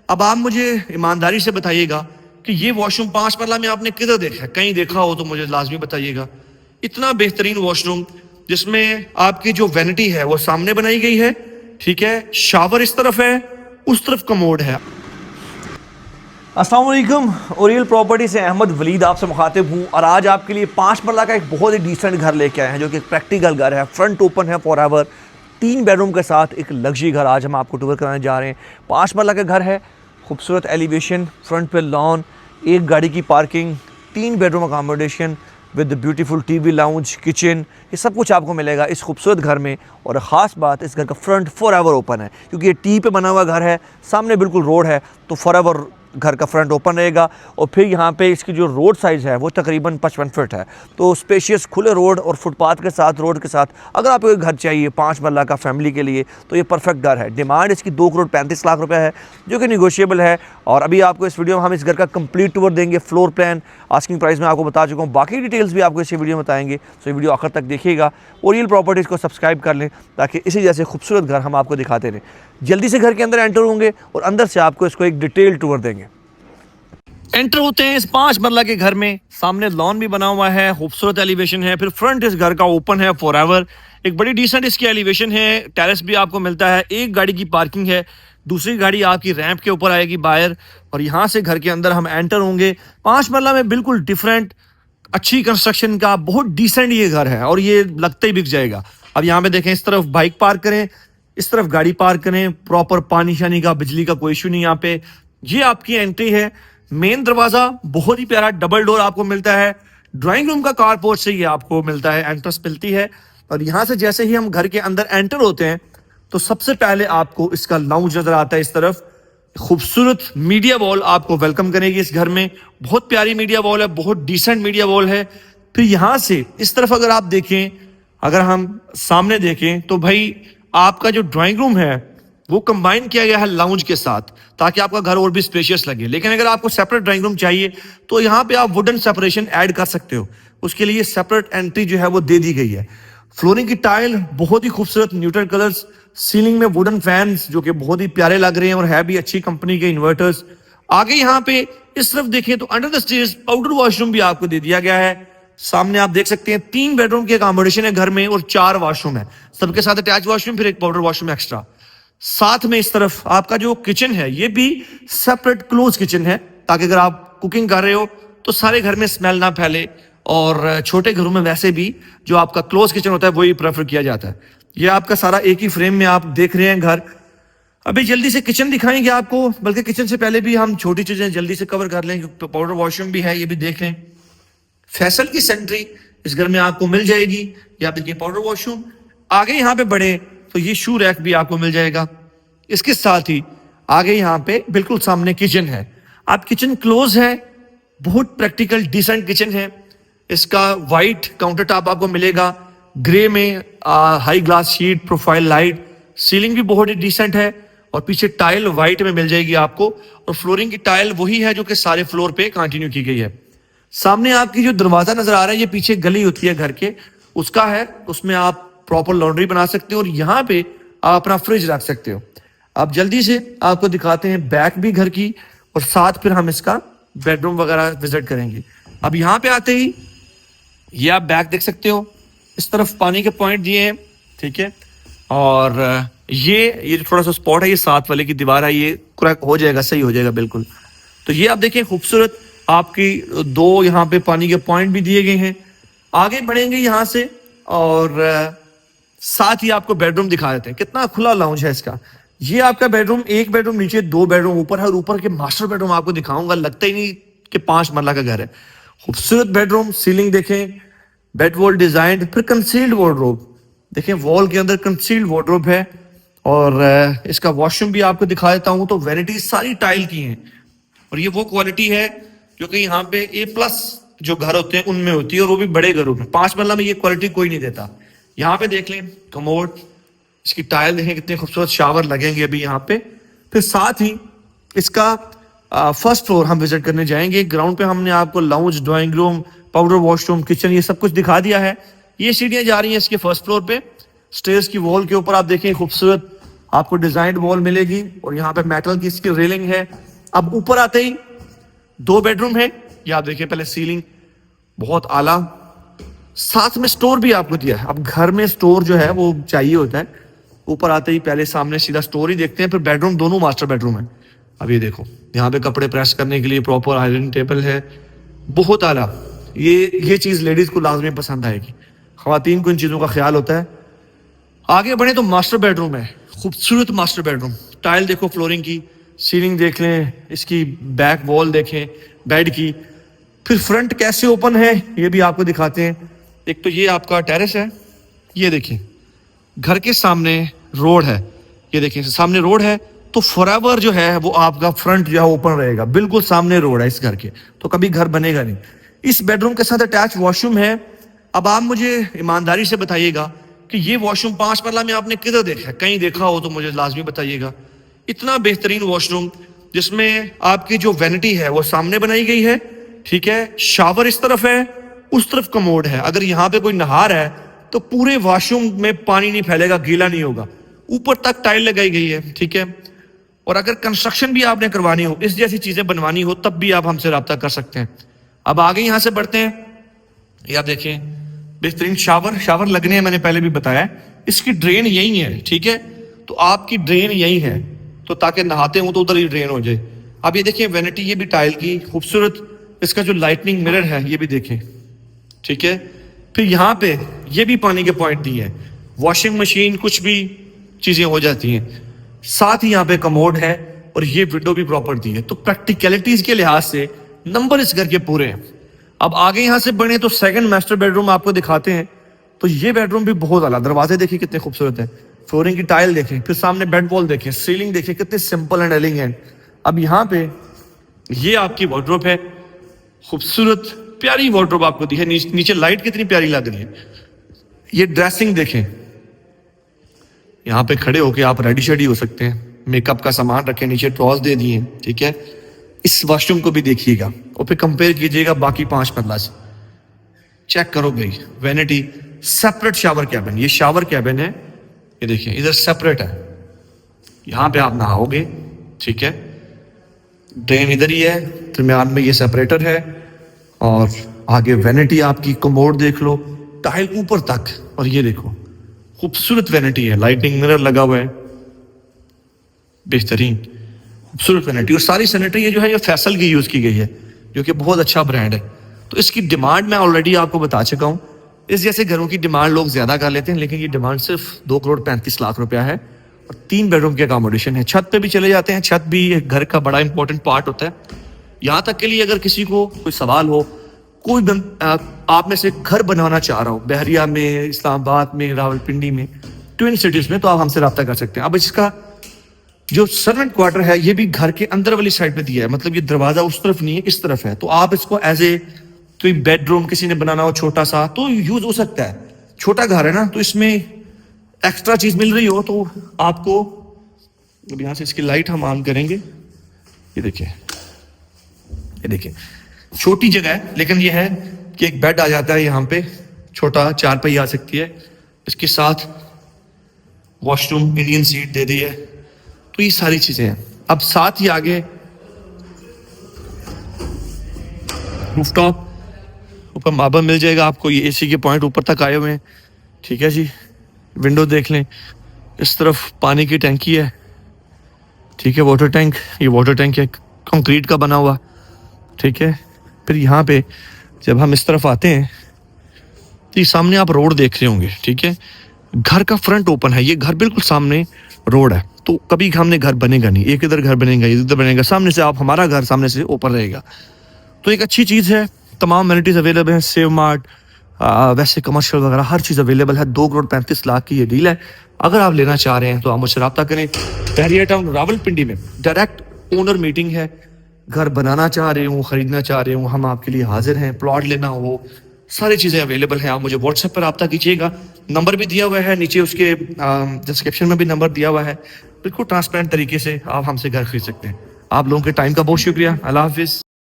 अब आप मुझे ईमानदारी से बताइएगा कि ये वॉशरूम 5 मरला में आपने किधर देखा है? कहीं देखा हो तो मुझे लाजमी बताइएगा। इतना बेहतरीन वॉशरूम जिसमें आपकी जो वैनिटी है वो सामने बनाई गई है, ठीक है, शावर इस तरफ है, उस तरफ कमोड है। अस्सलाम वालेकुम, ओरियल प्रॉपर्टी से अहमद वलीद आपसे मुखातिब हूँ और आज आपके लिए 5 मरला का एक बहुत ही डिसेंट घर लेके आए हैं जो कि एक प्रैक्टिकल घर है। फ्रंट ओपन है फॉर एवर, 3 बेडरूम के साथ एक लग्जरी घर आज हम आपको टूर कराने जा रहे हैं। 5 मरला का घर है, खूबसूरत एलिवेशन, फ्रंट पे लॉन, एक गाड़ी की parking, 3 bedroom accommodation with beautiful TV lounge, kitchen, ये सब कुछ आपको मिलेगा इस खूबसूरत घर में। और ख़ास बात, इस घर का फ्रंट फॉर एवर ओपन है क्योंकि ये टी पे बना हुआ घर है, सामने बिल्कुल रोड है, तो फॉर एवर घर का फ्रंट ओपन रहेगा। और फिर यहाँ पे इसकी जो रोड साइज़ है वो तकरीबन 55 फीट है, तो स्पेशियस खुले रोड और फुटपाथ के साथ, रोड के साथ अगर आपको एक घर चाहिए 5 मरला का फैमिली के लिए तो ये परफेक्ट घर है। डिमांड इसकी 2 करोड़ 35 लाख रुपए है जो कि निगोशिएबल है। और अभी आपको इस वीडियो में हम इस घर का कंप्लीट टूर देंगे, फ्लोर प्लान, आस्किंग प्राइस में आपको बता चुका हूँ, बाकी डिटेल्स भी आपको इस वीडियो में बताएंगे। तो ये वीडियो आखिर तक देखिएगा। ओरियल प्रॉपर्टीज़ को सब्सक्राइब कर लें ताकि इसी जैसे खूबसूरत घर हम आपको दिखाते रहें। जल्दी से घर के अंदर एंटर होंगे और अंदर से आपको इसको एक डिटेल टूर देंगे। एंटर होते हैं इस 5 मरला के घर में। सामने लॉन भी बना हुआ है, खूबसूरत एलिवेशन है, फिर फ्रंट इस घर का ओपन है फॉर एवर, एक बड़ी डिसेंट इसकी एलिवेशन है, टेरेस भी आपको मिलता है, एक गाड़ी की पार्किंग है, दूसरी गाड़ी आपकी रैंप के ऊपर आएगी बाहर। और यहाँ से घर के अंदर हम एंटर होंगे। 5 मरला में बिल्कुल डिफरेंट, अच्छी कंस्ट्रक्शन का बहुत डिसेंट ये घर है और ये लगते ही बिक जाएगा। अब यहाँ पे देखें, इस तरफ बाइक पार्क करें, इस तरफ गाड़ी पार्क करें, प्रॉपर पानी शानी का, बिजली का कोई इशू नहीं यहाँ पे। ये आपकी एंट्री है, मेन दरवाजा बहुत ही प्यारा डबल डोर आपको मिलता है। ड्राइंग रूम का कार पोर्च से ये आपको मिलता है, एंट्रेंस मिलती है। और यहाँ से जैसे ही हम घर के अंदर एंटर होते हैं तो सबसे पहले आपको इसका लाउंज नजर आता है। इस तरफ खूबसूरत मीडिया वॉल आपको वेलकम करेगी इस घर में, बहुत प्यारी मीडिया वॉल है, बहुत डिसेंट मीडिया वॉल है। फिर यहाँ से इस तरफ अगर आप देखें, अगर हम सामने देखें तो भाई आपका जो ड्राइंग रूम है वो कंबाइन किया गया है लाउंज के साथ ताकि आपका घर और भी स्पेशियस लगे। लेकिन अगर आपको सेपरेट ड्राइंग रूम चाहिए तो यहाँ पे आप वुडन सेपरेशन ऐड कर सकते हो, उसके लिए सेपरेट एंट्री जो है वो दे दी गई है। फ्लोरिंग की टाइल बहुत ही खूबसूरत न्यूट्रल कलर्स, सीलिंग में वुडन फैंस जो कि बहुत ही प्यारे लग रहे हैं और है भी अच्छी कंपनी के इन्वर्टर्स। आगे यहाँ पे इस तरफ देखें तो under the stairs powder washroom भी आपको दे दिया गया है। सामने आप देख सकते हैं 3 बेडरूम की अकोमोडेशन है घर में और 4 वॉशरूम है, सबके साथ अटैच वॉशरूम, फिर एक पाउडर वॉशरूम एक्स्ट्रा। साथ में इस तरफ आपका जो किचन है ये भी सेपरेट क्लोज किचन है ताकि अगर आप कुकिंग कर रहे हो तो सारे घर में स्मेल ना फैले। और छोटे घरों में वैसे भी जो आपका क्लोज किचन होता है वही प्रेफर किया जाता है। ये आपका सारा एक ही फ्रेम में आप देख रहे हैं घर। अभी जल्दी से किचन दिखाएंगे आपको, बल्कि किचन से पहले भी हम छोटी चीजें जल्दी से कवर कर लें। पाउडर वॉशरूम भी है, ये भी देख लें। फैसल की सेंट्री इस घर में आपको मिल जाएगी। ये आप देखिए पाउडर वॉशरूम। आगे यहाँ पे बढ़े तो ये शू रैक भी आपको मिल जाएगा। इसके साथ ही आगे यहाँ पे बिल्कुल सामने किचन है। आप किचन क्लोज है, बहुत प्रैक्टिकल डिसेंट किचन है। इसका वाइट काउंटर टॉप आपको मिलेगा, ग्रे में high glass sheet, profile light, ceiling भी बहुत ही डिसेंट है और पीछे टाइल वाइट में मिल जाएगी आपको। और फ्लोरिंग की टाइल वही है जो कि सारे फ्लोर पे कंटिन्यू की गई है। सामने आपकी जो दरवाजा नजर आ रहा है ये पीछे गली होती है घर के, उसका है, उसमें आप प्रॉपर लॉन्ड्री बना सकते हो और यहाँ पे आप अपना फ्रिज रख सकते हो। अब जल्दी से आपको दिखाते हैं बैक भी घर की और साथ फिर हम इसका बेडरूम वगैरह विजिट करेंगे। अब यहाँ पे आते ही ये आप बैक देख सकते हो, इस तरफ पानी के पॉइंट दिए हैं, ठीक है। और ये थोड़ा सा स्पॉट है, ये साथ वाले की दीवार है, ये क्रैक हो जाएगा, सही हो जाएगा बिल्कुल। तो ये आप देखें खूबसूरत आपकी 2 यहाँ पे पानी के पॉइंट भी दिए गए हैं। आगे बढ़ेंगे यहाँ से और साथ ही आपको बेडरूम दिखा देते हैं। कितना खुला लाउंज है इसका। ये आपका बेडरूम, एक बेडरूम नीचे, 2 बेडरूम ऊपर है और ऊपर के मास्टर बेडरूम आपको दिखाऊंगा, लगता ही नहीं कि 5 मरला का घर है। खूबसूरत बेडरूम, सीलिंग देखें, बेड वॉल डिजाइन, फिर कंसील्ड वार्डरोब देखें, वॉल के अंदर कंसील्ड वार्डरोब है। और इसका वॉशरूम भी आपको दिखा देता हूं। तो वैनिटी सारी टाइल की हैं और ये वो क्वालिटी है जो कि यहाँ पे A+ जो घर होते हैं उनमें होती है और वो भी बड़े घरों में। 5 मरला में ये क्वालिटी कोई नहीं देता। यहाँ पे देख लें कमोड, इसकी टाइल देखें, कितने खूबसूरत शावर लगेंगे अभी यहाँ पे। फिर साथ ही इसका फर्स्ट फ्लोर हम विजिट करने जाएंगे। ग्राउंड पे हमने आपको lounge, drawing room, powder washroom, kitchen, ये सब कुछ दिखा दिया है। ये सीढ़ियां जा रही हैं इसके फर्स्ट फ्लोर पे। स्टेयर्स की वॉल के ऊपर आप देखें खूबसूरत आपको डिजाइंड वॉल मिलेगी और यहाँ पे मेटल की इसकी रेलिंग है। अब ऊपर आते ही 2 बेडरूम है। ये आप देखिए, पहले सीलिंग बहुत आला, साथ में स्टोर भी आपको दिया है। अब घर में स्टोर जो है वो चाहिए होता है। ऊपर आते ही पहले सामने सीधा स्टोर ही देखते हैं, फिर बेडरूम, दोनों मास्टर बेडरूम है। अब ये देखो, यहाँ पे कपड़े प्रेस करने के लिए प्रॉपर आयरन टेबल है, बहुत आला। ये चीज लेडीज को लाजमी पसंद आएगी, खवातीन को इन चीजों का ख्याल होता है। आगे बढ़े तो मास्टर बेडरूम है, खूबसूरत मास्टर बेडरूम। टाइल देखो फ्लोरिंग की, सीलिंग देख लें, इसकी बैक वॉल देखें बेड की। फिर फ्रंट कैसे ओपन है ये भी आपको दिखाते हैं। एक तो ये आपका टेरेस है, ये देखिए घर के सामने रोड है, ये देखिए सामने रोड है, तो फॉरएवर जो है वो आपका फ्रंट जो है ओपन रहेगा, बिल्कुल सामने रोड है इस घर के, तो कभी घर बनेगा नहीं। इस बेडरूम के साथ अटैच वॉशरूम है। अब आप मुझे ईमानदारी से बताइएगा कि ये वॉशरूम 5 मरला में आपने किधर देखा है? कहीं देखा हो तो मुझे लाजमी बताइएगा। इतना बेहतरीन वॉशरूम जिसमें आपकी जो वैनिटी है वो सामने बनाई गई है, ठीक है। शावर इस तरफ है, उस तरफ कमोड है। अगर यहाँ पे कोई नहा रहा है तो पूरे वॉशरूम में पानी नहीं फैलेगा, गीला नहीं होगा। ऊपर तक टाइल लगाई गई है, ठीक है। और अगर कंस्ट्रक्शन भी आपने करवानी हो, इस जैसी चीजें बनवानी हो, तब भी आप हमसे रब्ता कर सकते हैं। अब आगे यहाँ से बढ़ते हैं। ये आप देखें, बेहतरीन शावर लगने हैं, मैंने पहले भी बताया। इसकी ड्रेन यही है, ठीक है। तो आपकी ड्रेन यही है, तो ताकि नहाते हो तो उधर ही ड्रेन हो जाए। अब ये देखिए वैनिटी, ये भी टाइल की खूबसूरत। इसका जो लाइटनिंग मिरर है ये भी देखें, ठीक है। फिर यहाँ पे ये भी पानी के पॉइंट दिए हैं, वॉशिंग मशीन, कुछ भी चीजें हो जाती हैं। साथ ही यहाँ पे कमोड है और ये विंडो भी प्रॉपर दी है। तो प्रैक्टिकलिटीज के लिहाज से नंबर इस घर के पूरे हैं। अब आगे यहाँ से बढ़े तो सेकंड मास्टर बेडरूम आपको दिखाते हैं। तो ये बेडरूम भी बहुत आला, दरवाजे देखिए कितने खूबसूरत है, फ्लोरिंग की टाइल देखें, फिर सामने बेड वॉल देखें, सीलिंग देखें कितने सिंपल एंड एलिगेंट। अब यहाँ पे ये आपकी वार्डरोब है, खूबसूरत प्यारी वार्डरोब आपको दी है। नीचे लाइट कितनी प्यारी लग रही है। ये ड्रेसिंग देखें, यहाँ पे खड़े होके आप रेडी शेडी हो सकते हैं, मेकअप का सामान रखें, नीचे ड्रॉर्स दे दिए, ठीक है। इस वॉशरूम को भी देखिएगा और फिर कंपेयर कीजिएगा बाकी 5 मरला से। चेक करो भाई, वैनिटी, सेपरेट शावर कैबिन, ये शावर कैबिन है, ये देखिए इधर सेपरेट है, यहाँ पे आप नहाओगे, ठीक है। ड्रेन इधर ही है, दरमियान में ये सेपरेटर है और आगे वैनिटी आपकी, कमोड देख लो, टाइल ऊपर तक। और ये देखो खूबसूरत वैनिटी है, लाइटिंग मिरर लगा हुआ है, बेहतरीन खूबसूरत वैनिटी। और सारी सैनिटरी ये जो है ये फैसल की यूज की गई है, जो कि बहुत अच्छा ब्रांड है। तो इसकी डिमांड मैं ऑलरेडी आपको बता चुका हूँ। इस जैसे घरों की डिमांड लोग ज्यादा कर लेते हैं, लेकिन ये डिमांड सिर्फ 2,35,00,000 रुपया है और 3 बेडरूम की अकोमोडेशन है। छत पे भी चले जाते हैं, छत भी एक घर का बड़ा इंपॉर्टेंट पार्ट होता है। यहाँ तक के लिए अगर किसी को कोई सवाल हो, कोई आप में से घर बनवाना चाह रहा हो बहरिया में, इस्लामाबाद में, रावलपिंडी में, ट्विन सिटीज में, तो आप हमसे रब्ता कर सकते हैं। अब इसका जो सर्वेंट क्वार्टर है ये भी घर के अंदर वाली साइड पे दिया है, मतलब ये दरवाजा उस तरफ नहीं है, इस तरफ है। तो आप इसको एज ए कोई बेडरूम किसी ने बनाना हो छोटा सा तो यूज हो सकता है। छोटा घर है ना, तो इसमें एक्स्ट्रा चीज मिल रही हो तो आपको। अब यहाँ से इसकी लाइट हम ऑन करेंगे, ये देखिए छोटी जगह है, लेकिन ये है कि एक बेड आ जाता है यहाँ पे, छोटा चारपाई आ सकती है, इसके साथ वॉशरूम, इंडियन सीट दे दी है। तो ये सारी चीजें हैं। अब साथ ही आगे रूफटॉप, ऊपर मार्बल मिल जाएगा आपको, ये एसी के पॉइंट ऊपर तक आए हुए हैं, ठीक है जी। विंडो देख लें, इस तरफ पानी की टैंकी है, ठीक है, वाटर टैंक, ये वाटर टैंक है कंक्रीट का बना हुआ, ठीक है। फिर यहाँ पे जब हम इस तरफ आते हैं तो ये सामने आप रोड देख रहे होंगे, ठीक है। घर का फ्रंट ओपन है, ये घर बिल्कुल सामने रोड है, तो कभी हमने घर बनेगा नहीं, एक इधर घर बनेगा, इधर बनेगा, सामने से आप, हमारा घर सामने से ओपन रहेगा। तो एक अच्छी चीज़ है, तमाम एमिनिटीज अवेलेबल हैं, सेव मार्ट, वैसे कमर्शियल वगैरह हर चीज़ अवेलेबल है। 2,35,00,000 की ये डील है। अगर आप लेना चाह रहे हैं तो आप मुझसे रब्ता करें। बहरिया टाउन रावलपिंडी में डायरेक्ट ओनर मीटिंग है। घर बनाना चाह रहे हो, खरीदना चाह रहे हो, हम आपके लिए हाजिर हैं। प्लॉट लेना हो, सारी चीज़ें अवेलेबल हैं। आप मुझे व्हाट्सएप पर रब्ता कीजिएगा, नंबर भी दिया हुआ है नीचे, उसके डिस्क्रिप्शन में भी नंबर दिया हुआ है। बिल्कुल ट्रांसपेरेंट तरीके से आप हमसे घर खरीद सकते हैं। आप लोगों के टाइम का बहुत शुक्रिया। अल्लाह हाफिज़।